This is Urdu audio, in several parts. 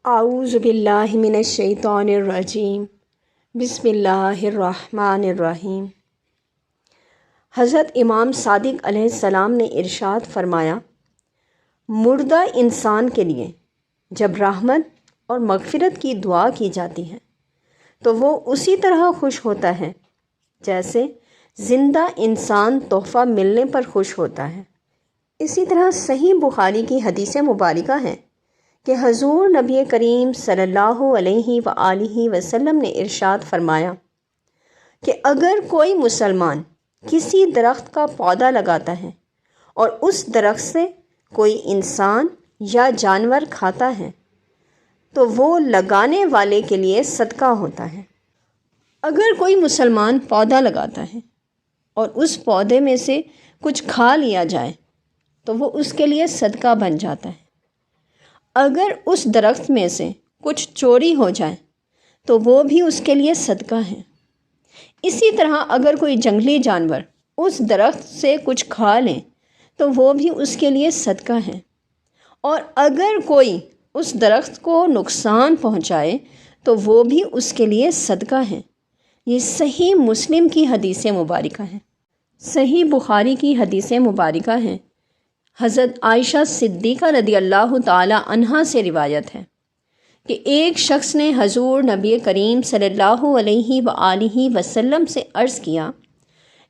اعوذ باللہ من الشیطان الرجیم بسم اللہ الرحمن الرحیم۔ حضرت امام صادق علیہ السلام نے ارشاد فرمایا، مردہ انسان کے لیے جب رحمت اور مغفرت کی دعا کی جاتی ہے تو وہ اسی طرح خوش ہوتا ہے جیسے زندہ انسان تحفہ ملنے پر خوش ہوتا ہے۔ اسی طرح صحیح بخاری کی حدیث مبارکہ ہے کہ حضور نبی کریم صلی اللہ علیہ وآلہ وسلم نے ارشاد فرمایا کہ اگر کوئی مسلمان کسی درخت کا پودا لگاتا ہے اور اس درخت سے کوئی انسان یا جانور کھاتا ہے تو وہ لگانے والے کے لیے صدقہ ہوتا ہے۔ اگر کوئی مسلمان پودا لگاتا ہے اور اس پودے میں سے کچھ کھا لیا جائے تو وہ اس کے لیے صدقہ بن جاتا ہے۔ اگر اس درخت میں سے کچھ چوری ہو جائے تو وہ بھی اس کے لیے صدقہ ہے۔ اسی طرح اگر کوئی جنگلی جانور اس درخت سے کچھ کھا لیں تو وہ بھی اس کے لیے صدقہ ہے، اور اگر کوئی اس درخت کو نقصان پہنچائے تو وہ بھی اس کے لیے صدقہ ہے۔ یہ صحیح مسلم کی حدیث مبارکہ ہے۔ صحیح بخاری کی حدیث مبارکہ ہے۔ حضرت عائشہ صدیقہ رضی اللہ تعالی عنہا سے روایت ہے کہ ایک شخص نے حضور نبی کریم صلی اللہ علیہ وآلہ وسلم سے عرض کیا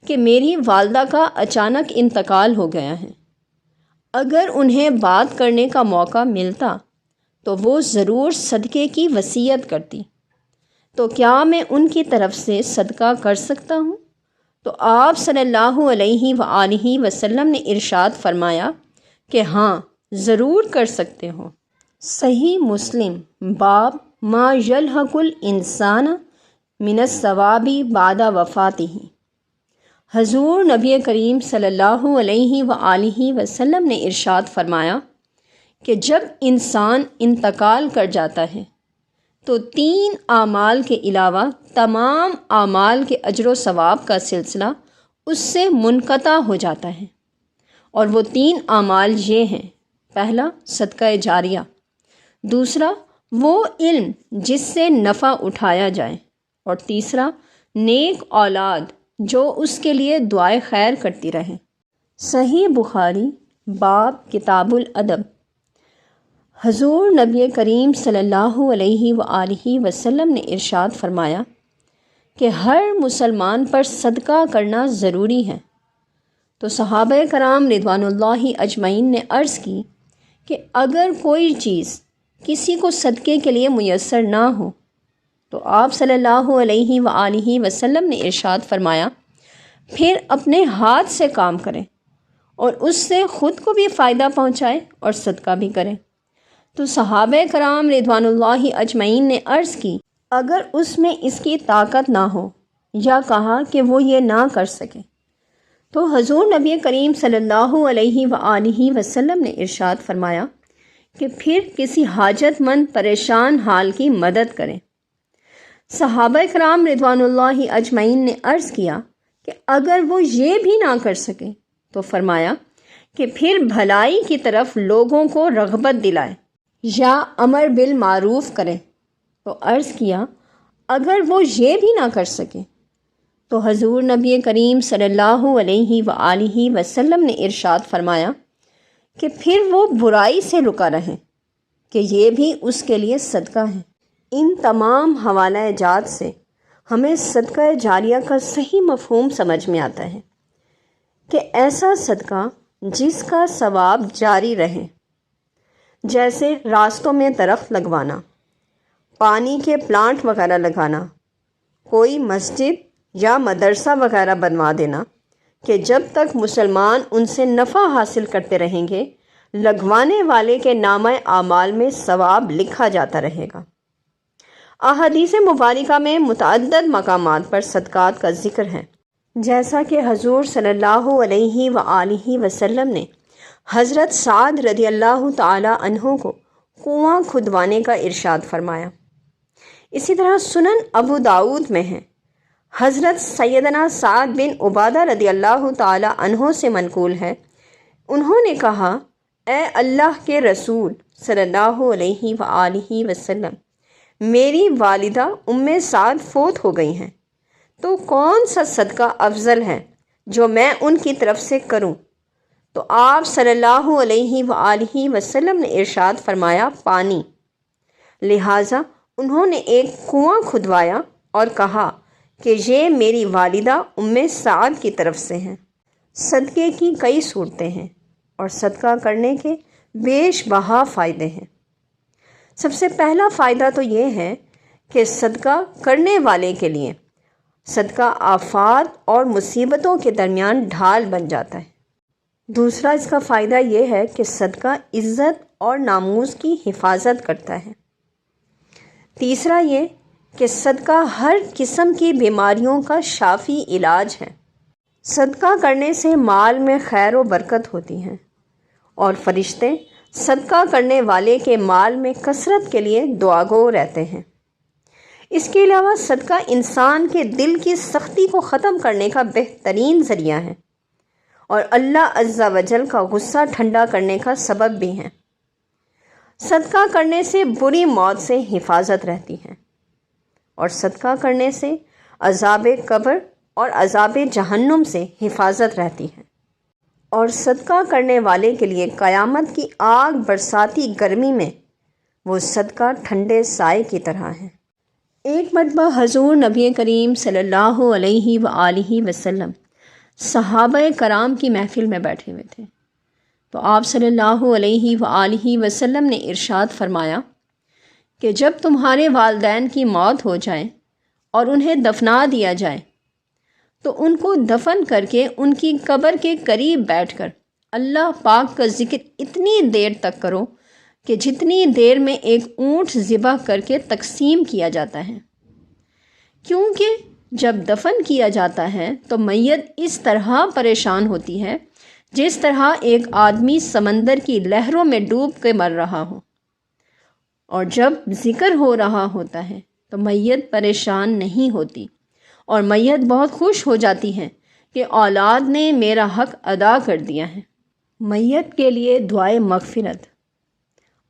کہ میری والدہ کا اچانک انتقال ہو گیا ہے، اگر انہیں بات کرنے کا موقع ملتا تو وہ ضرور صدقے کی وصیت کرتی، تو کیا میں ان کی طرف سے صدقہ کر سکتا ہوں؟ تو آپ صلی اللہ علیہ وآلہ وسلم نے ارشاد فرمایا کہ ہاں، ضرور کر سکتے ہو۔ صحیح مسلم باب ما یلحق الانسان من الثواب بعد وفاتہ۔ حضور نبی کریم صلی اللہ علیہ وآلہ وسلم نے ارشاد فرمایا کہ جب انسان انتقال کر جاتا ہے تو 3 اعمال کے علاوہ تمام اعمال کے اجر و ثواب کا سلسلہ اس سے منقطع ہو جاتا ہے، اور وہ 3 اعمال یہ ہیں: پہلا صدقہ جاریہ، دوسرا وہ علم جس سے نفع اٹھایا جائے، اور تیسرا نیک اولاد جو اس کے لیے دعائے خیر کرتی رہے۔ صحیح بخاری باب کتاب الادب۔ حضور نبی کریم صلی اللہ علیہ وآلہ وسلم نے ارشاد فرمایا کہ ہر مسلمان پر صدقہ کرنا ضروری ہے۔ تو صحابہ کرام رضوان اللہ اجمعین نے عرض کی کہ اگر کوئی چیز کسی کو صدقے کے لیے میسر نہ ہو تو آپ صلی اللہ علیہ وآلہ وسلم نے ارشاد فرمایا پھر اپنے ہاتھ سے کام کریں اور اس سے خود کو بھی فائدہ پہنچائے اور صدقہ بھی کریں۔ تو صحابہ کرام رضوان اللہ اجمعین نے عرض کی اگر اس میں اس کی طاقت نہ ہو، یا کہا کہ وہ یہ نہ کر سکے، تو حضور نبی کریم صلی اللہ علیہ وآلہ وسلم نے ارشاد فرمایا کہ پھر کسی حاجت مند پریشان حال کی مدد کریں۔ صحابہ کرام رضوان اللہ اجمعین نے عرض کیا کہ اگر وہ یہ بھی نہ کر سکے تو فرمایا کہ پھر بھلائی کی طرف لوگوں کو رغبت دلائے یا امر بالمعروف کرے۔ تو عرض کیا اگر وہ یہ بھی نہ کر سکے تو حضور نبی کریم صلی اللہ علیہ وآلہ وسلم نے ارشاد فرمایا کہ پھر وہ برائی سے رکا رہیں کہ یہ بھی اس کے لیے صدقہ ہے۔ ان تمام حوالہ جات سے ہمیں صدقہ جاریہ کا صحیح مفہوم سمجھ میں آتا ہے کہ ایسا صدقہ جس کا ثواب جاری رہے، جیسے راستوں میں درخت لگوانا، پانی کے پلانٹ وغیرہ لگانا، کوئی مسجد یا مدرسہ وغیرہ بنوا دینا کہ جب تک مسلمان ان سے نفع حاصل کرتے رہیں گے لگوانے والے کے نامہ اعمال میں ثواب لکھا جاتا رہے گا۔ احادیث مبارکہ میں متعدد مقامات پر صدقات کا ذکر ہے، جیسا کہ حضور صلی اللہ علیہ وآلہ وسلم نے حضرت سعد رضی اللہ تعالی عنہ کو کنواں کھدوانے کا ارشاد فرمایا۔ اسی طرح سنن ابو داؤد میں ہے، حضرت سیدنا سعد بن عبادہ رضی اللہ تعالی عنہ سے منقول ہے، انہوں نے کہا اے اللہ کے رسول صلی اللہ علیہ وآلہ وسلم، میری والدہ ام سعد فوت ہو گئی ہیں، تو کون سا صدقہ افضل ہے جو میں ان کی طرف سے کروں؟ تو آپ صلی اللہ علیہ وآلہ وسلم نے ارشاد فرمایا، پانی۔ لہٰذا انہوں نے ایک کنواں کھدوایا اور کہا کہ یہ میری والدہ ام سعد کی طرف سے ہیں۔ صدقے کی کئی صورتیں ہیں اور صدقہ کرنے کے بیش بہا فائدے ہیں۔ سب سے پہلا فائدہ تو یہ ہے کہ صدقہ کرنے والے کے لیے صدقہ آفات اور مصیبتوں کے درمیان ڈھال بن جاتا ہے۔ دوسرا اس کا فائدہ یہ ہے کہ صدقہ عزت اور ناموس کی حفاظت کرتا ہے۔ تیسرا یہ کہ صدقہ ہر قسم کی بیماریوں کا شافی علاج ہے۔ صدقہ کرنے سے مال میں خیر و برکت ہوتی ہے اور فرشتے صدقہ کرنے والے کے مال میں کثرت کے لیے دعاگو رہتے ہیں۔ اس کے علاوہ صدقہ انسان کے دل کی سختی کو ختم کرنے کا بہترین ذریعہ ہے اور اللہ عز و جل کا غصہ ٹھنڈا کرنے کا سبب بھی ہے۔ صدقہ کرنے سے بری موت سے حفاظت رہتی ہے اور صدقہ کرنے سے عذاب قبر اور عذاب جہنم سے حفاظت رہتی ہے، اور صدقہ کرنے والے کے لیے قیامت کی آگ برساتی گرمی میں وہ صدقہ ٹھنڈے سائے کی طرح ہے۔ ایک مرتبہ حضور نبی کریم صلی اللہ علیہ وآلہ وسلم صحابہ کرام کی محفل میں بیٹھے ہوئے تھے، تو آپ صلی اللہ علیہ وآلہ وسلم نے ارشاد فرمایا کہ جب تمہارے والدین کی موت ہو جائے اور انہیں دفنا دیا جائے تو ان کو دفن کر کے ان کی قبر کے قریب بیٹھ کر اللہ پاک کا ذکر اتنی دیر تک کرو کہ جتنی دیر میں ایک اونٹ ذبح کر کے تقسیم کیا جاتا ہے، کیونکہ جب دفن کیا جاتا ہے تو میت اس طرح پریشان ہوتی ہے جس طرح ایک آدمی سمندر کی لہروں میں ڈوب کے مر رہا ہو، اور جب ذکر ہو رہا ہوتا ہے تو میت پریشان نہیں ہوتی اور میت بہت خوش ہو جاتی ہے کہ اولاد نے میرا حق ادا کر دیا ہے۔ میت کے لیے دعائے مغفرت،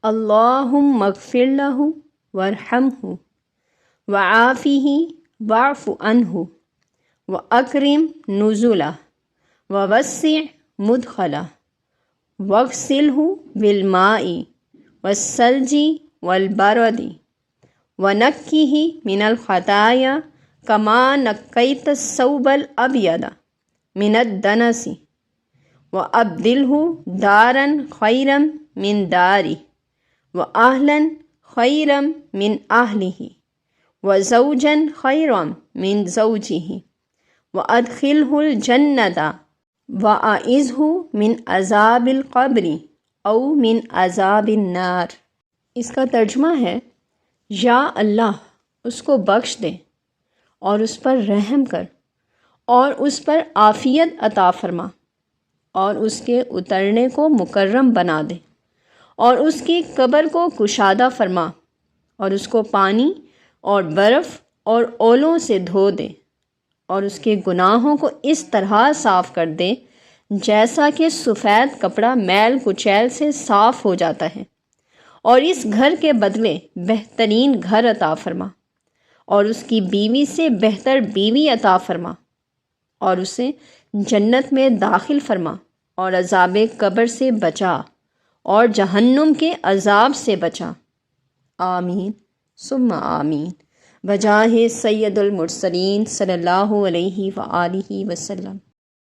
اللہم اغفر لہ وارحمہ وعافہ واعف عنہ واکرم نزلہ ووسع مدخلہ واغسلہ بالماء والثلج والبرد ونقہ من الخطایا کما نقیت الثوب الابیض من الدنس وابدلہ دارا خیرا من دارہ واہلا خیرا من اہلہ وزوجا خیرا من زوجہ وادخلہ الجنۃ وَأَعِذْهُ مِنْ عَذَابِ الْقَبْرِ او من عذاب النار۔ اس کا ترجمہ ہے، یا اللہ اس کو بخش دے اور اس پر رحم کر اور اس پر عافیت عطا فرما اور اس کے اترنے کو مکرم بنا دے اور اس کی قبر کو کشادہ فرما اور اس کو پانی اور برف اور اولوں سے دھو دے اور اس کے گناہوں کو اس طرح صاف کر دے جیسا کہ سفید کپڑا میل کچیل سے صاف ہو جاتا ہے، اور اس گھر کے بدلے بہترین گھر عطا فرما اور اس کی بیوی سے بہتر بیوی عطا فرما اور اسے جنت میں داخل فرما اور عذاب قبر سے بچا اور جہنم کے عذاب سے بچا۔ آمین ثم آمین بجاہ سید المرسلین صلی اللہ علیہ وآلہ وسلم۔